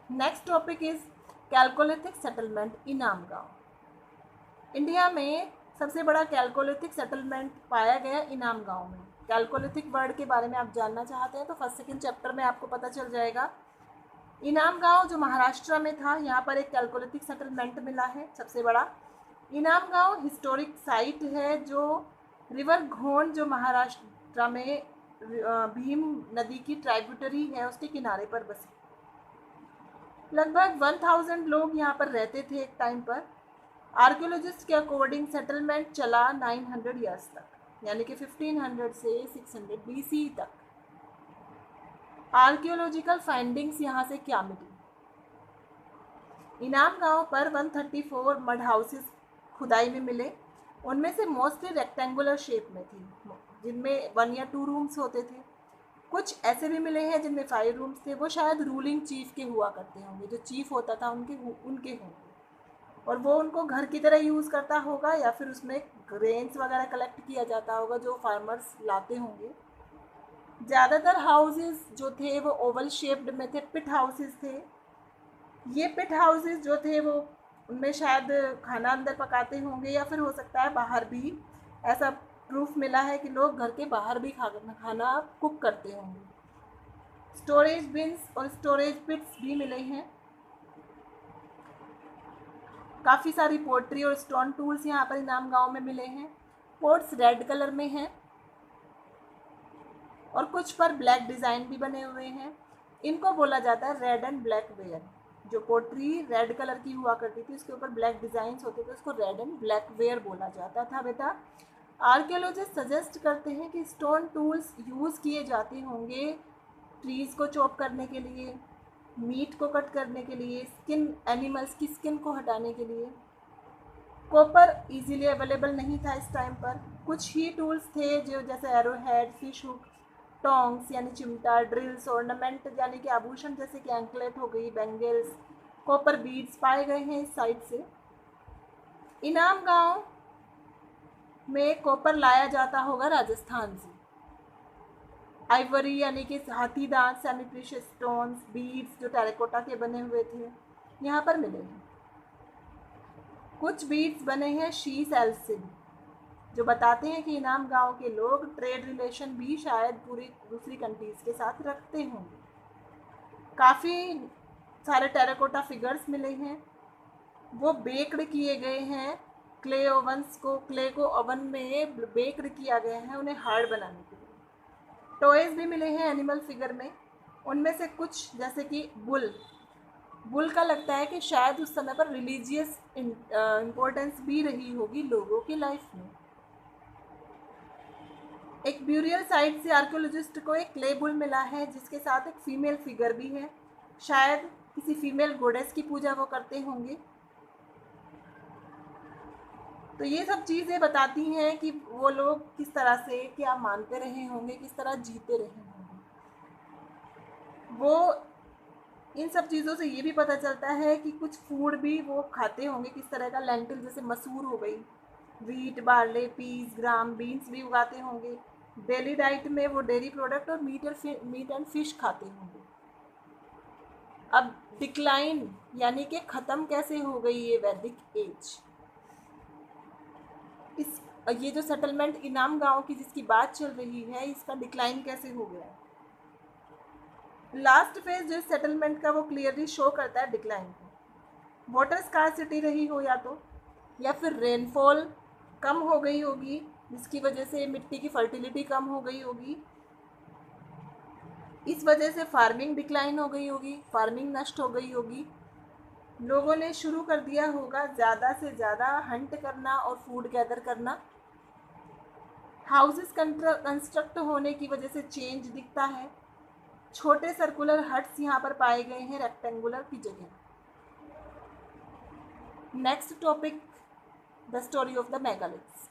Next topic is chalcolithic settlement इनाम गांव। India में सबसे बड़ा कैल्कोलिथिक सेटलमेंट पाया गया इनाम गांव में। कैल्कोलिथिक वर्ड के बारे में आप जानना चाहते हैं तो फर्स्ट सेकंड चैप्टर में आपको पता चल जाएगा। इनाम गांव जो महाराष्ट्र में था, यहाँ पर एक कैल्कोलिथिक सेटलमेंट मिला है सबसे बड़ा। इनाम गांव हिस्टोरिक साइट है जो रिवर घोन जो महाराष्ट्र में भीम नदी की ट्राइब्यूटरी है उसके किनारे पर बसी। लगभग 1000 लोग यहाँ पर रहते थे एक टाइम पर। आर्कियोलॉजिस्ट के अकॉर्डिंग सेटलमेंट चला 900 ईयर्स तक, यानी कि 1500 से 600 BC तक। आर्कियोलॉजिकल फाइंडिंग्स यहाँ से क्या मिली? इनाम गांव पर 134 मड हाउसेस खुदाई में मिले। उनमें से मोस्टली रेक्टेंगुलर शेप में थी, जिनमें 1 या 2 रूम्स होते थे। कुछ ऐसे भी मिले हैं जिनमें 5 रूम्स थे। वो शायद रूलिंग चीफ के हुआ करते होंगे, जो चीफ होता था उनके होंगे, और वो उनको घर की तरह यूज़ करता होगा, या फिर उसमें ग्रेन्स वगैरह कलेक्ट किया जाता होगा जो फार्मर्स लाते होंगे। ज़्यादातर हाउसेस जो थे वो ओवल शेप्ड में थे, पिट हाउसेस थे। ये पिट हाउसेस जो थे वो उनमें शायद खाना अंदर पकाते होंगे, या फिर हो सकता है बाहर भी। ऐसा प्रूफ मिला है कि लोग घर के बाहर भी खाना कुक करते होंगे। स्टोरेज बिन्स और स्टोरेज पिट्स भी मिले हैं। काफ़ी सारी पोट्री और स्टोन टूल्स यहाँ पर इनाम गांव में मिले हैं। पोट्स रेड कलर में हैं और कुछ पर ब्लैक डिज़ाइन भी बने हुए हैं। इनको बोला जाता है रेड एंड ब्लैक वेयर। जो पोट्री रेड कलर की हुआ करती थी उसके ऊपर ब्लैक डिज़ाइंस होते थे, उसको रेड एंड ब्लैक वेयर बोला जाता था बेटा। आर्कियोलॉजिस्ट सजेस्ट करते हैं कि स्टोन टूल्स यूज़ किए जाते होंगे ट्रीज़ को चॉप करने के लिए, मीट को कट करने के लिए, एनिमल्स की स्किन को हटाने के लिए। कॉपर इजीली अवेलेबल नहीं था इस टाइम पर। कुछ ही टूल्स थे जो जैसे arrow head, fish hook, tongs यानी चिमटा, ड्रिल्स, ऑर्नामेंट यानी कि आभूषण जैसे कि एंकलेट हो गई, बैंगल्स, कॉपर बीड्स पाए गए हैं इस साइड से। इनाम गांव में कॉपर लाया जाता होगा राजस्थान से। आइवरी यानी कि हाथी दांत, सेमी प्रीशियस स्टोन्स, बीड्स जो टेराकोटा के बने हुए थे यहाँ पर मिले हैं। कुछ बीड्स बने हैं शी सेल्स से भी, जो बताते हैं कि इनाम गांव के लोग ट्रेड रिलेशन भी शायद पूरी दूसरी कंट्रीज़ के साथ रखते होंगे। काफ़ी सारे टेराकोटा फिगर्स मिले हैं। वो बेक्ड किए गए हैं। क्ले को ओवन में बेक्ड किया गया है उन्हें हार्ड बनाने के लिए। टॉयज़ भी मिले हैं एनिमल फिगर में। उनमें से कुछ जैसे कि बुल का लगता है कि शायद उस समय पर रिलीजियस इम्पोर्टेंस भी रही होगी लोगों की लाइफ में। एक ब्यूरियल साइट से आर्कियोलॉजिस्ट को एक क्ले बुल मिला है जिसके साथ एक फीमेल फिगर भी है। शायद किसी फीमेल गॉडेस की पूजा वो करते होंगे। तो ये सब चीज़ें बताती हैं कि वो लोग किस तरह से क्या मानते रहे होंगे, किस तरह जीते रहे होंगे। वो इन सब चीज़ों से ये भी पता चलता है कि कुछ फूड भी वो खाते होंगे किस तरह का। लेंटिल जैसे मसूर हो गई, वीट, बार्ले, पीस, ग्राम, बीन्स भी उगाते होंगे। डेली डाइट में वो डेयरी प्रोडक्ट और मीट एंड फिश खाते होंगे। अब डिक्लाइन यानी कि ख़त्म कैसे हो गई ये वैदिक एज। ये जो सेटलमेंट इनाम गांव की जिसकी बात चल रही है, इसका डिक्लाइन कैसे हो गया। लास्ट फेज जो सेटलमेंट का वो क्लियरली शो करता है डिक्लाइन को। वाटर स्कार्सिटी रही हो या फिर रेनफॉल कम हो गई होगी जिसकी वजह से मिट्टी की फर्टिलिटी कम हो गई होगी। इस वजह से फार्मिंग डिक्लाइन हो गई होगी, फार्मिंग नष्ट हो गई होगी। लोगों ने शुरू कर दिया होगा ज़्यादा से ज़्यादा हंट करना और फूड गैदर करना। हाउसेस कंस्ट्रक्ट होने की वजह से चेंज दिखता है। छोटे सर्कुलर हट्स यहाँ पर पाए गए हैं रेक्टेंगुलर की जगह। Next topic, the story of the megaliths.